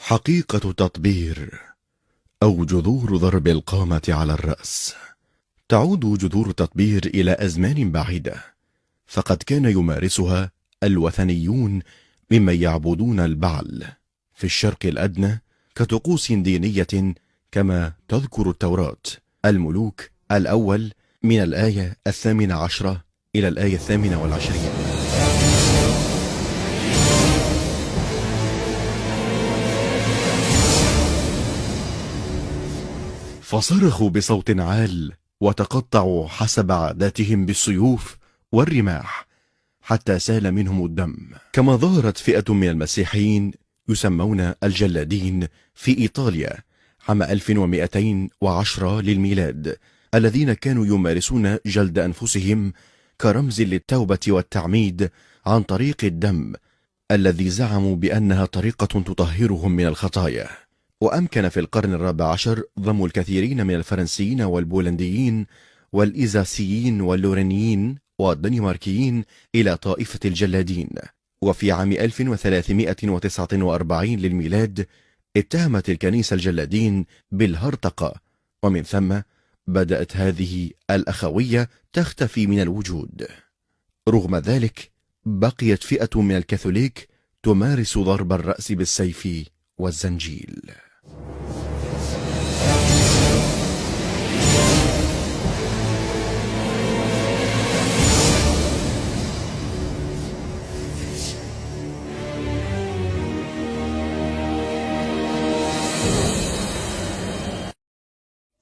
حقيقة تطبير أو جذور ضرب القامة على الرأس. تعود جذور التطبير إلى أزمان بعيدة، فقد كان يمارسها الوثنيون ممن يعبدون البعل في الشرق الأدنى كطقوس دينية، كما تذكر التوراة. الملوك الأول من الآية 18 إلى الآية 28. فصرخوا بصوت عال وتقطعوا حسب عاداتهم بالسيوف والرماح حتى سال منهم الدم. كما ظهرت فئة من المسيحيين يسمون الجلادين في إيطاليا عام 1210 للميلاد، الذين كانوا يمارسون جلد أنفسهم كرمز للتوبة والتعميد عن طريق الدم، الذي زعموا بأنها طريقة تطهرهم من الخطايا. وأمكن في القرن الرابع عشر ضم الكثيرين من الفرنسيين والبولنديين والإيزاسيين واللورينيين والدنماركيين إلى طائفة الجلادين. وفي عام 1349 للميلاد اتهمت الكنيسة الجلادين بالهرطقة، ومن ثم بدأت هذه الأخوية تختفي من الوجود. رغم ذلك بقيت فئة من الكاثوليك تمارس ضرب الرأس بالسيف والزنجيل.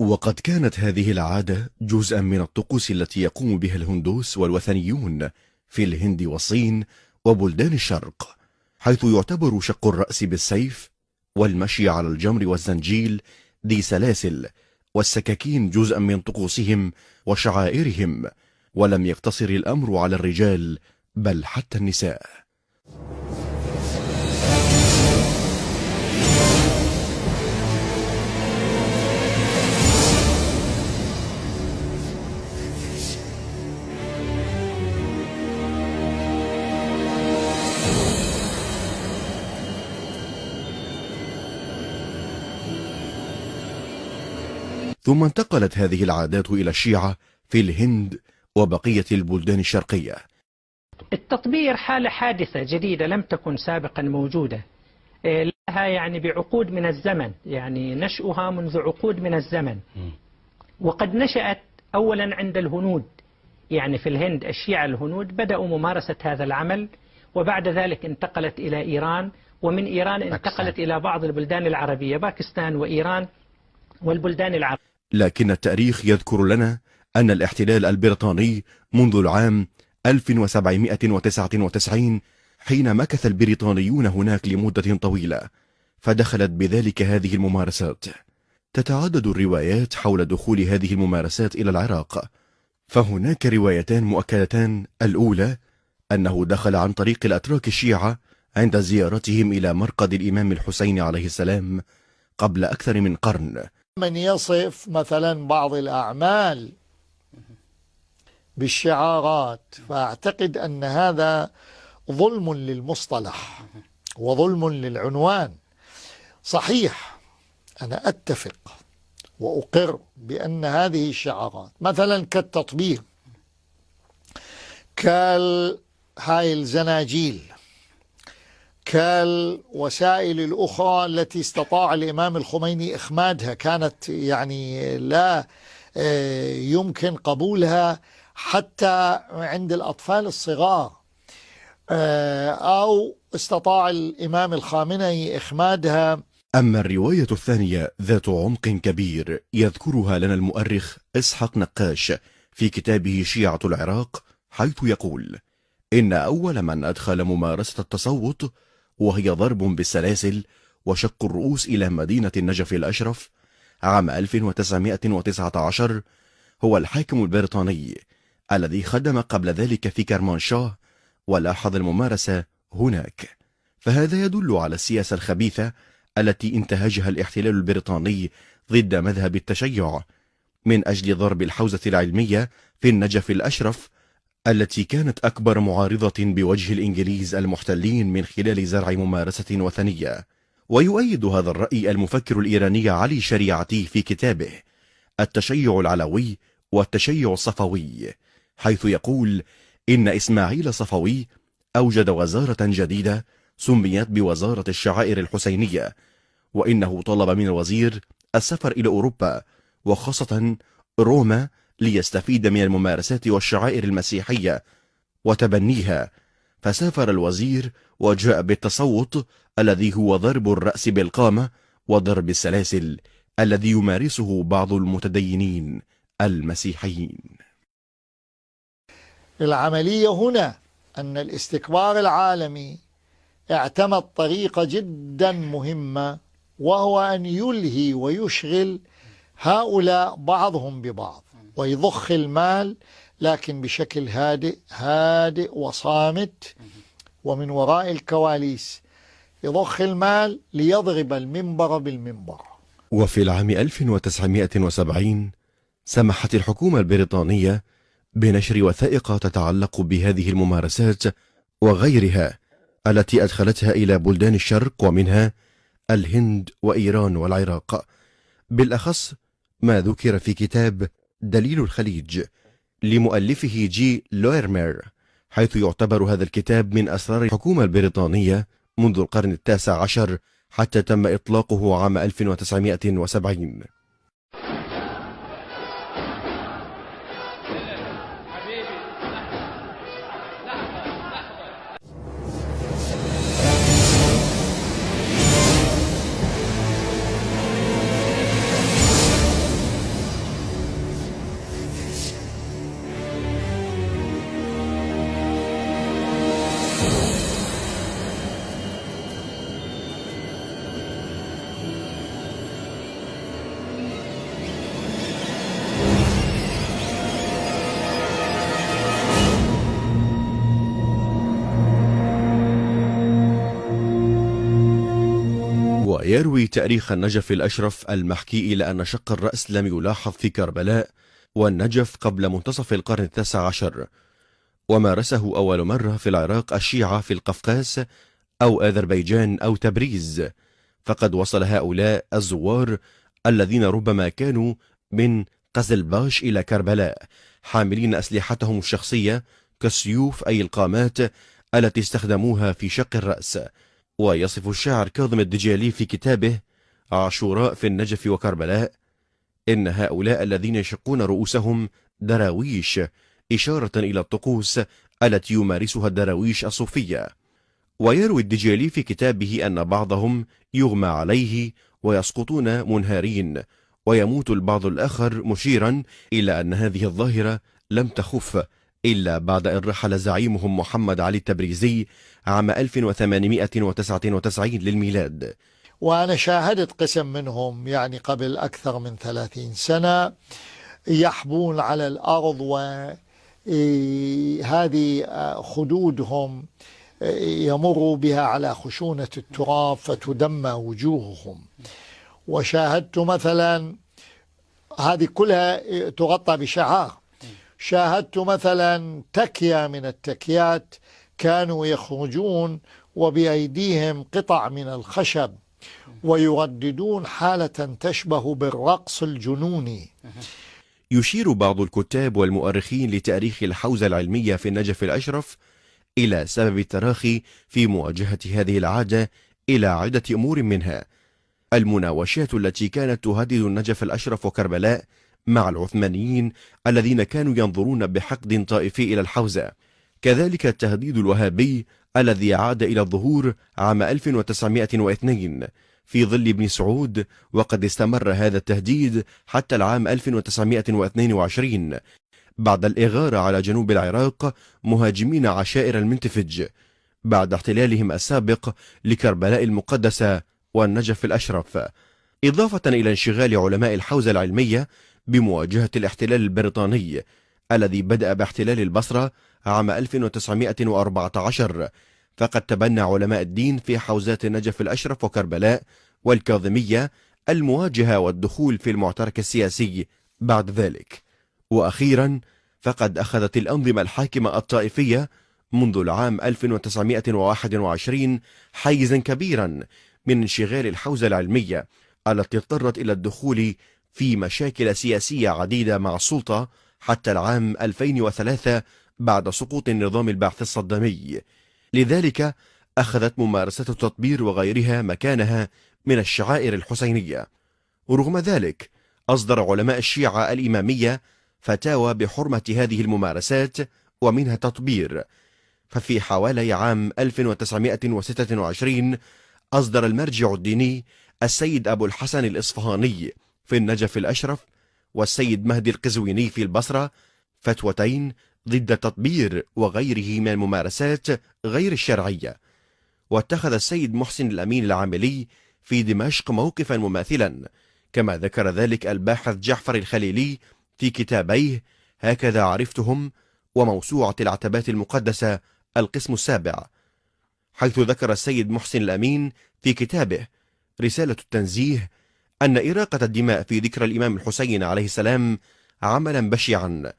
وقد كانت هذه العادة جزءا من الطقوس التي يقوم بها الهندوس والوثنيون في الهند والصين وبلدان الشرق، حيث يعتبر شق الرأس بالسيف والمشي على الجمر والزنجيل ذي سلاسل والسكاكين جزءا من طقوسهم وشعائرهم، ولم يقتصر الأمر على الرجال بل حتى النساء. ثم انتقلت هذه العادات إلى الشيعة في الهند وبقية البلدان الشرقية. التطبير حالة حادثة جديدة لم تكن سابقا موجودة، لها يعني بعقود من الزمن، يعني نشأها منذ عقود من الزمن. وقد نشأت أولا عند الهنود، يعني في الهند الشيعة الهنود بدأوا ممارسة هذا العمل، وبعد ذلك انتقلت إلى إيران، ومن إيران انتقلت إلى بعض البلدان العربية، باكستان وإيران والبلدان العربية. لكن التاريخ يذكر لنا أن الاحتلال البريطاني منذ العام 1799 حين مكث البريطانيون هناك لمدة طويلة، فدخلت بذلك هذه الممارسات. تتعدد الروايات حول دخول هذه الممارسات إلى العراق، فهناك روايتان مؤكدتان. الأولى أنه دخل عن طريق الأتراك الشيعة عند زيارتهم إلى مرقد الإمام الحسين عليه السلام قبل أكثر من قرن. من يصف مثلا بعض الأعمال بالشعارات، فأعتقد أن هذا ظلم للمصطلح وظلم للعنوان. صحيح أنا أتفق وأقر بأن هذه الشعارات مثلا كالتطبيق، كالهاي الزناجيل، كالوسائل الأخرى التي استطاع الإمام الخميني إخمادها، كانت يعني لا يمكن قبولها حتى عند الأطفال الصغار، أو استطاع الإمام الخامنئي إخمادها. أما الرواية الثانية ذات عمق كبير يذكرها لنا المؤرخ إسحاق نقاش في كتابه شيعة العراق، حيث يقول إن أول من أدخل ممارسة التصوت، وهي ضرب بالسلاسل وشق الرؤوس إلى مدينة النجف الأشرف عام 1919، هو الحاكم البريطاني الذي خدم قبل ذلك في كرمانشاه ولاحظ الممارسة هناك. فهذا يدل على السياسة الخبيثة التي انتهجها الاحتلال البريطاني ضد مذهب التشيع من أجل ضرب الحوزة العلمية في النجف الأشرف، التي كانت أكبر معارضة بوجه الإنجليز المحتلين من خلال زرع ممارسة وثنية. ويؤيد هذا الرأي المفكر الإيراني علي شريعتي في كتابه التشيع العلوي والتشيع الصفوي، حيث يقول إن إسماعيل صفوي أوجد وزارة جديدة سميت بوزارة الشعائر الحسينية، وإنه طلب من الوزير السفر إلى أوروبا وخاصة روما ليستفيد من الممارسات والشعائر المسيحية وتبنيها، فسافر الوزير وجاء بالتصوت الذي هو ضرب الرأس بالقامة وضرب السلاسل الذي يمارسه بعض المتدينين المسيحيين. العملية هنا أن الاستكبار العالمي اعتمد طريقة جدا مهمة، وهو أن يلهي ويشغل هؤلاء بعضهم ببعض ويضخ المال، لكن بشكل هادئ وصامت، ومن وراء الكواليس يضخ المال ليضرب المنبر بالمنبر. وفي العام 1970 سمحت الحكومة البريطانية بنشر وثائق تتعلق بهذه الممارسات وغيرها التي أدخلتها إلى بلدان الشرق، ومنها الهند وإيران والعراق، بالأخص ما ذكر في كتاب دليل الخليج لمؤلفه جي لويرمير، حيث يعتبر هذا الكتاب من أسرار الحكومة البريطانية منذ القرن التاسع عشر حتى تم إطلاقه عام 1970. ويروي تاريخ النجف الأشرف المحكي إلى أن شق الرأس لم يلاحظ في كربلاء والنجف قبل منتصف القرن التاسع عشر، ومارسه أول مرة في العراق الشيعة في القفقاس أو أذربيجان أو تبريز، فقد وصل هؤلاء الزوار الذين ربما كانوا من قزلباش إلى كربلاء حاملين أسلحتهم الشخصية كالسيوف أي القامات التي استخدموها في شق الرأس. ويصف الشاعر كاظم الدجالي في كتابه عاشوراء في النجف وكربلاء إن هؤلاء الذين يشقون رؤوسهم دراويش، إشارة إلى الطقوس التي يمارسها الدراويش الصوفية. ويروي الدجالي في كتابه أن بعضهم يغمى عليه ويسقطون منهارين ويموت البعض الآخر، مشيرا إلى أن هذه الظاهرة لم تخف إلا بعد أن رحل زعيمهم محمد علي التبريزي عام 1899 للميلاد. وأنا شاهدت قسم منهم يعني قبل أكثر من 30 سنة يحبون على الأرض، وهذه خدودهم يمر بها على خشونة التراب فتدمى وجوههم. وشاهدت مثلا هذه كلها تغطى بشعار، شاهدت مثلا تكية من التكيات كانوا يخرجون وبأيديهم قطع من الخشب ويرددون حالة تشبه بالرقص الجنوني. يشير بعض الكتاب والمؤرخين لتاريخ الحوزة العلمية في النجف الأشرف إلى سبب التراخي في مواجهة هذه العادة إلى عدة أمور، منها المناوشات التي كانت تهدد النجف الأشرف وكربلاء مع العثمانيين الذين كانوا ينظرون بحقد طائفي إلى الحوزة، كذلك التهديد الوهابي الذي عاد إلى الظهور عام 1902 في ظل ابن سعود، وقد استمر هذا التهديد حتى العام 1922 بعد الإغارة على جنوب العراق مهاجمين عشائر المنتفج بعد احتلالهم السابق لكربلاء المقدسة والنجف الأشرف، إضافة إلى انشغال علماء الحوزة العلمية بمواجهة الاحتلال البريطاني الذي بدأ باحتلال البصرة عام 1914. فقد تبنى علماء الدين في حوزات النجف الأشرف وكربلاء والكاظمية المواجهة والدخول في المعترك السياسي بعد ذلك. وأخيرا فقد أخذت الأنظمة الحاكمة الطائفية منذ العام 1921 حيزا كبيرا من انشغال الحوزة العلمية التي اضطرت إلى الدخول في مشاكل سياسية عديدة مع السلطة حتى العام 2003 بعد سقوط النظام البعث الصدامي. لذلك أخذت ممارسة التطبير وغيرها مكانها من الشعائر الحسينية. ورغم ذلك أصدر علماء الشيعة الإمامية فتاوى بحرمة هذه الممارسات ومنها التطبير. ففي حوالي عام 1926 أصدر المرجع الديني السيد أبو الحسن الإصفهاني في النجف الأشرف والسيد مهدي القزويني في البصرة فتوتين ضد التطبير وغيره من الممارسات غير الشرعية. واتخذ السيد محسن الأمين العاملي في دمشق موقفا مماثلا، كما ذكر ذلك الباحث جعفر الخليلي في كتابيه هكذا عرفتهم وموسوعة العتبات المقدسة القسم 7، حيث ذكر السيد محسن الأمين في كتابه رسالة التنزيه أن إراقة الدماء في ذكر الإمام الحسين عليه السلام عملا بشعا،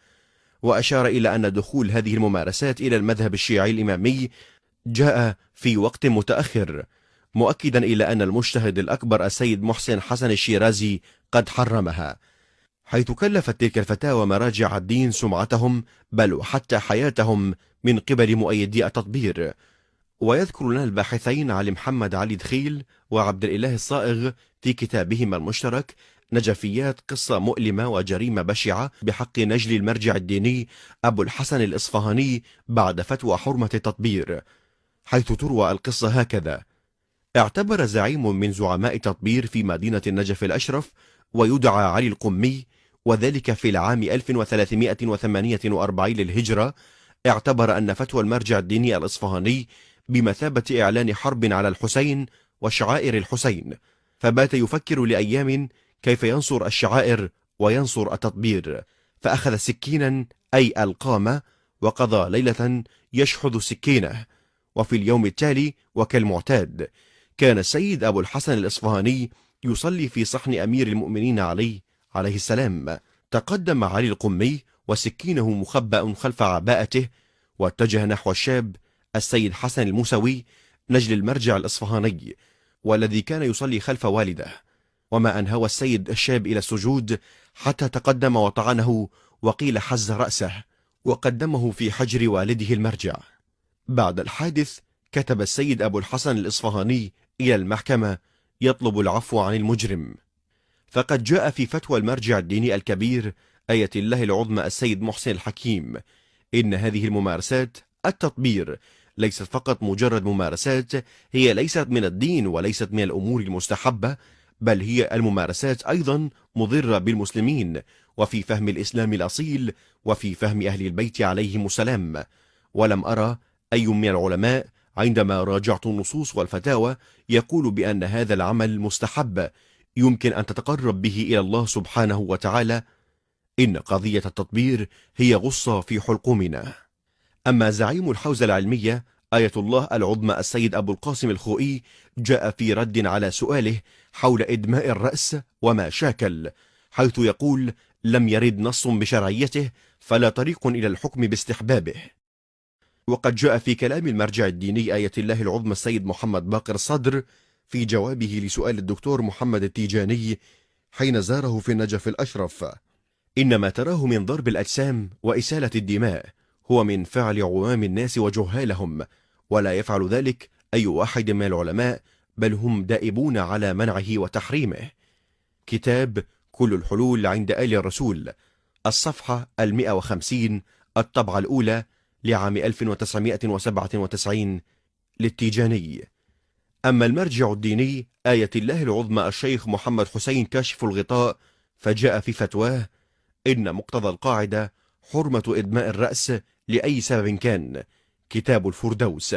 وأشار إلى أن دخول هذه الممارسات إلى المذهب الشيعي الإمامي جاء في وقت متأخر، مؤكدا إلى أن المجتهد الأكبر السيد محسن حسن الشيرازي قد حرمها، حيث كلفت تلك الفتاوى مراجع الدين سمعتهم بل وحتى حياتهم من قبل مؤيدي التطبير. ويذكر لنا الباحثين علي محمد علي دخيل وعبد الإله الصائغ في كتابهما المشترك نجفيات قصة مؤلمة وجريمة بشعة بحق نجل المرجع الديني أبو الحسن الإصفهاني بعد فتوى حرمة التطبير، حيث تروى القصة هكذا: اعتبر زعيم من زعماء التطبير في مدينة النجف الأشرف ويدعى علي القمي، وذلك في العام 1348 للهجرة، اعتبر أن فتوى المرجع الديني الإصفهاني بمثابة إعلان حرب على الحسين وشعائر الحسين، فبات يفكر لأيام كيف ينصر الشعائر وينصر التطبير، فأخذ سكينا أي القامة وقضى ليلة يشحذ سكينه. وفي اليوم التالي وكالمعتاد كان السيد أبو الحسن الإصفهاني يصلي في صحن أمير المؤمنين علي عليه السلام. تقدم علي القمي وسكينه مخبأ خلف عباءته، واتجه نحو الشاب السيد حسن الموسوي نجل المرجع الإصفهاني والذي كان يصلي خلف والده، وما أن هوى السيد الشاب إلى السجود حتى تقدم وطعنه وقيل حز رأسه وقدمه في حجر والده المرجع. بعد الحادث كتب السيد أبو الحسن الإصفهاني إلى المحكمة يطلب العفو عن المجرم، فقد جاء في فتوى المرجع الديني الكبير آية الله العظمى السيد محسن الحكيم إن هذه الممارسات التطبير ليست فقط مجرد ممارسات، هي ليست من الدين وليست من الأمور المستحبة، بل هي الممارسات أيضا مضرة بالمسلمين وفي فهم الإسلام الأصيل وفي فهم أهل البيت عليهم السلام. ولم أرى أي من العلماء عندما راجعت النصوص والفتاوى يقول بأن هذا العمل مستحب يمكن أن تتقرب به إلى الله سبحانه وتعالى. إن قضية التطبير هي غصة في حلقومنا. أما زعيم الحوزة العلمية آية الله العظمى السيد أبو القاسم الخوئي جاء في رد على سؤاله حول إدماء الرأس وما شاكل، حيث يقول: لم يرد نص بشرعيته فلا طريق إلى الحكم باستحبابه. وقد جاء في كلام المرجع الديني آية الله العظمى السيد محمد باقر الصدر في جوابه لسؤال الدكتور محمد التيجاني حين زاره في النجف الأشرف: إن ما تراه من ضرب الأجسام وإسالة الدماء هو من فعل عوام الناس وجهالهم، ولا يفعل ذلك أي واحد من العلماء، بل هم دائبون على منعه وتحريمه. كتاب كل الحلول عند آل الرسول، الصفحة 150، الطبعة الأولى لعام 1997 للتيجاني. أما المرجع الديني آية الله العظمى الشيخ محمد حسين كاشف الغطاء فجاء في فتواه إن مقتضى القاعدة حرمة إدماء الرأس لأي سبب كان، كتاب الفردوس.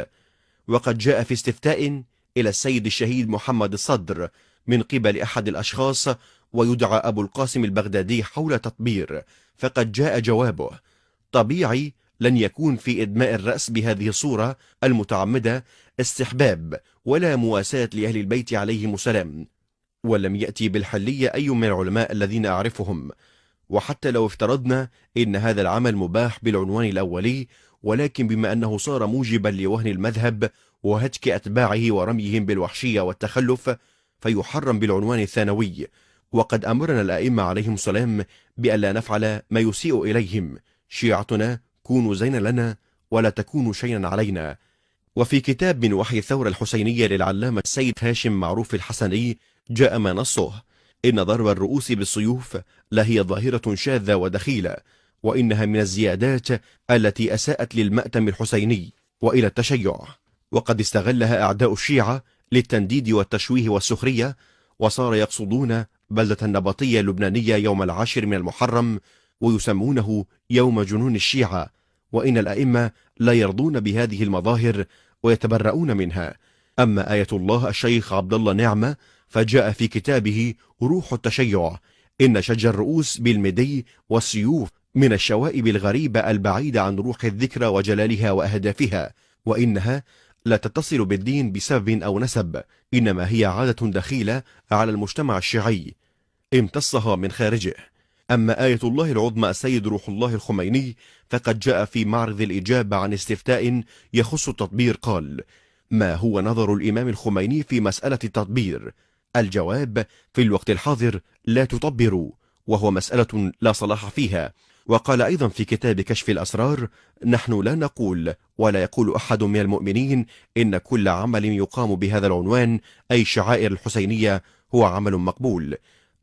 وقد جاء في استفتاء إلى السيد الشهيد محمد الصدر من قبل أحد الأشخاص ويدعى أبو القاسم البغدادي حول تطبير، فقد جاء جوابه: طبيعي لن يكون في إدماء الرأس بهذه الصورة المتعمدة استحباب ولا مواساة لأهل البيت عليهم السلام، ولم يأتي بالحلية أي من العلماء الذين أعرفهم. وحتى لو افترضنا إن هذا العمل مباح بالعنوان الأولي، ولكن بما أنه صار موجبا لوهن المذهب وهتك أتباعه ورميهم بالوحشية والتخلف، فيحرم بالعنوان الثانوي. وقد أمرنا الأئمة عليهم السلام بألا نفعل ما يسيء إليهم. شيعتنا كونوا زينا لنا ولا تكونوا شيئا علينا. وفي كتاب من وحي الثورة الحسينية للعلامة السيد هاشم معروف الحسني جاء ما نصه: إن ضرب الرؤوس بالسيوف لهي ظاهرة شاذة ودخيلة، وإنها من الزيادات التي أساءت للمأتم الحسيني وإلى التشيع، وقد استغلها أعداء الشيعة للتنديد والتشويه والسخرية، وصار يقصدون بلدة النبطية اللبنانية يوم 10 من المحرم ويسمونه يوم جنون الشيعة. وإن الأئمة لا يرضون بهذه المظاهر ويتبرؤون منها. أما آية الله الشيخ عبد الله نعمة فجاء في كتابه روح التشيع: إن شج الرؤوس بالمدي والسيوف من الشوائب الغريبة البعيدة عن روح الذكرى وجلالها وأهدافها، وإنها لا تتصل بالدين بسبب أو نسب، إنما هي عادة دخيلة على المجتمع الشيعي امتصها من خارجه. أما آية الله العظمى السيد روح الله الخميني فقد جاء في معرض الإجابة عن استفتاء يخص التطبير قال: ما هو نظر الإمام الخميني في مسألة التطبير؟ الجواب: في الوقت الحاضر لا تطبروا، وهو مسألة لا صلاح فيها. وقال أيضا في كتاب كشف الأسرار: نحن لا نقول ولا يقول أحد من المؤمنين إن كل عمل يقام بهذا العنوان أي شعائر الحسينية هو عمل مقبول،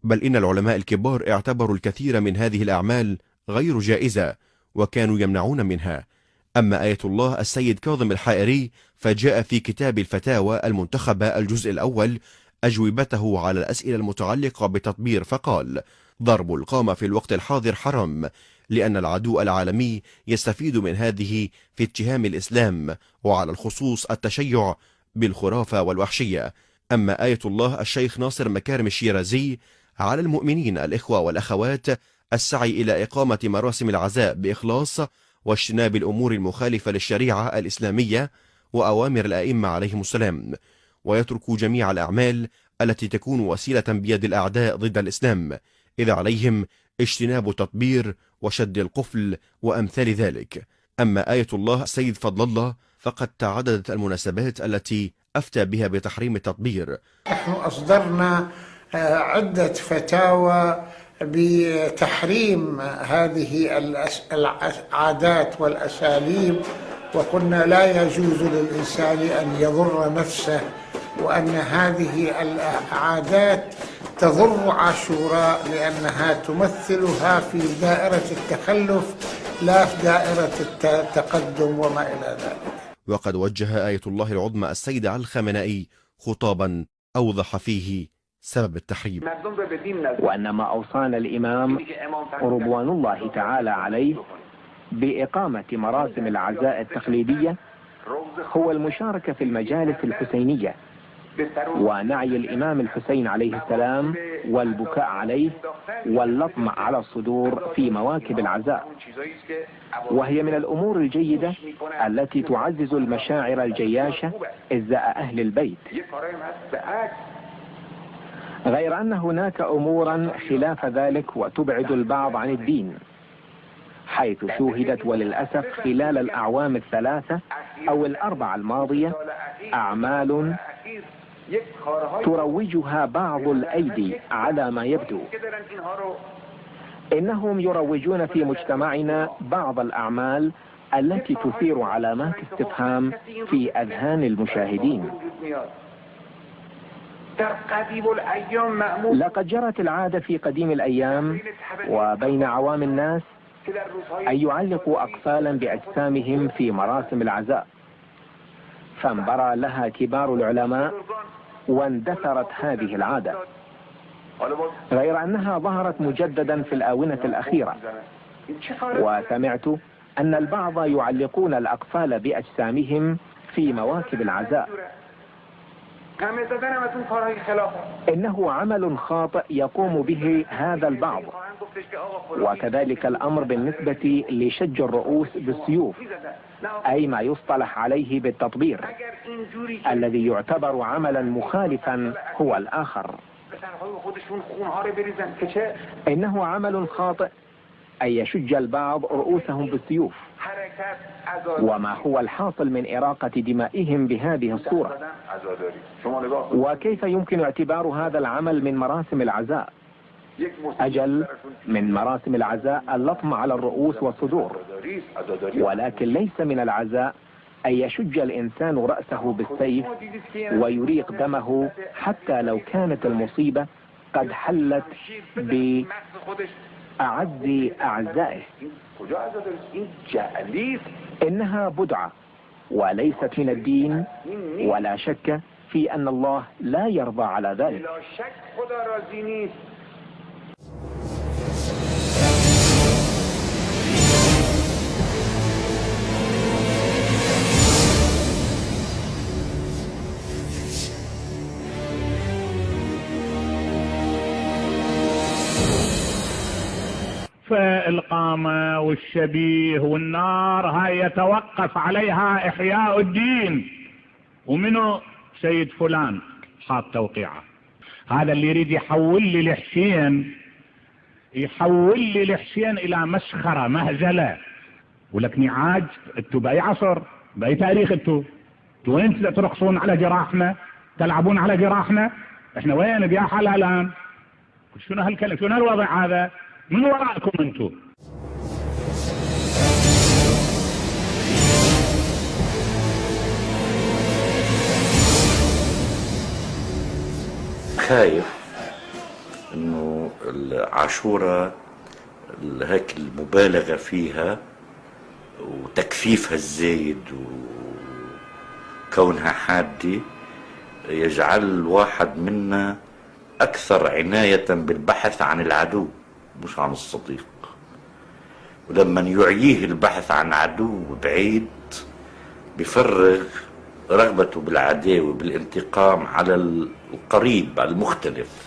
بل إن العلماء الكبار اعتبروا الكثير من هذه الأعمال غير جائزة وكانوا يمنعون منها. أما آية الله السيد كاظم الحائري فجاء في كتاب الفتاوى المنتخبة الجزء الأول أجوبته على الأسئلة المتعلقة بتطبير، فقال: ضرب القامة في الوقت الحاضر حرام، لأن العدو العالمي يستفيد من هذه في اتهام الإسلام، وعلى الخصوص التشيع بالخرافة والوحشية. أما آية الله الشيخ ناصر مكارم الشيرازي: على المؤمنين الإخوة والأخوات السعي إلى إقامة مراسم العزاء بإخلاص واجتناب الأمور المخالفة للشريعة الإسلامية وأوامر الأئمة عليهم السلام، ويتركوا جميع الأعمال التي تكون وسيلة بيد الأعداء ضد الإسلام، إذا عليهم اجتناب التطبير وشد القفل وأمثال ذلك. أما آية الله السيد فضل الله فقد تعددت المناسبات التي أفتى بها بتحريم التطبير. نحن أصدرنا عدة فتاوى بتحريم هذه العادات والأساليب، وقلنا لا يجوز للإنسان أن يضر نفسه، وأن هذه العادات تضر عاشوراء لأنها تمثلها في دائرة التخلف لا في دائرة التقدم وما إلى ذلك. وقد وجه آية الله العظمى السيد علي الخامنئي خطابا أوضح فيه سبب التحريم، وأن ما أوصانا الإمام رضوان الله تعالى عليه بإقامة مراسم العزاء التقليدية هو المشاركة في المجالس الحسينية ونعي الإمام الحسين عليه السلام والبكاء عليه واللطم على الصدور في مواكب العزاء، وهي من الأمور الجيدة التي تعزز المشاعر الجياشة إزاء أهل البيت، غير أن هناك أمورا خلاف ذلك وتبعد البعض عن الدين، حيث شوهدت وللأسف خلال الأعوام الثلاثة أو الأربعة الماضية أعمال تروجها بعض الأيدي على ما يبدو. إنهم يروجون في مجتمعنا بعض الأعمال التي تثير علامات استفهام في أذهان المشاهدين. لقد جرت العادة في قديم الأيام وبين عوام الناس أن يعلقوا أقفالا بأجسامهم في مراسم العزاء، فانبرى لها كبار العلماء واندثرت هذه العادة، غير أنها ظهرت مجددا في الآونة الأخيرة، وسمعت أن البعض يعلقون الأقفال بأجسامهم في مواكب العزاء. إنه عمل خاطئ يقوم به هذا البعض، وكذلك الأمر بالنسبة لشج الرؤوس بالسيوف، أي ما يصطلح عليه بالتطبير الذي يعتبر عملا مخالفا هو الآخر. إنه عمل خاطئ أن يشج البعض رؤوسهم بالسيوف، وما هو الحاصل من إراقة دمائهم بهذه الصورة؟ وكيف يمكن اعتبار هذا العمل من مراسم العزاء؟ أجل، من مراسم العزاء اللطم على الرؤوس والصدور، ولكن ليس من العزاء أن يشج الإنسان رأسه بالسيف ويريق دمه حتى لو كانت المصيبة قد حلت بأعز أعزائه. إنها بدعة وليست من الدين، ولا شك في أن الله لا يرضى على ذلك. فالقامة والشبيه والنار هاي يتوقف عليها إحياء الدين، ومنه سيد فلان حاط توقيعه. هذا اللي يريد يحول لي الحسين إلى مسخرة مهزلة. ولكني عاج، انتوا بأي عصر بأي تاريخ؟ انتوا وين ترقصون على جراحنا، تلعبون على جراحنا؟ احنا وين بيا حال الآن؟ شنو هالكلام؟ شنو هالوضع هذا؟ من وراءكم انتم. خايف انه العاشوراء هيك المبالغة فيها وتكثيفها الزايد وكونها حادة يجعل الواحد منا اكثر عناية بالبحث عن العدو مش عن الصديق. ولما يعيه البحث عن عدو بعيد بفرغ رغبته بالعداوة بالانتقام على القريب المختلف.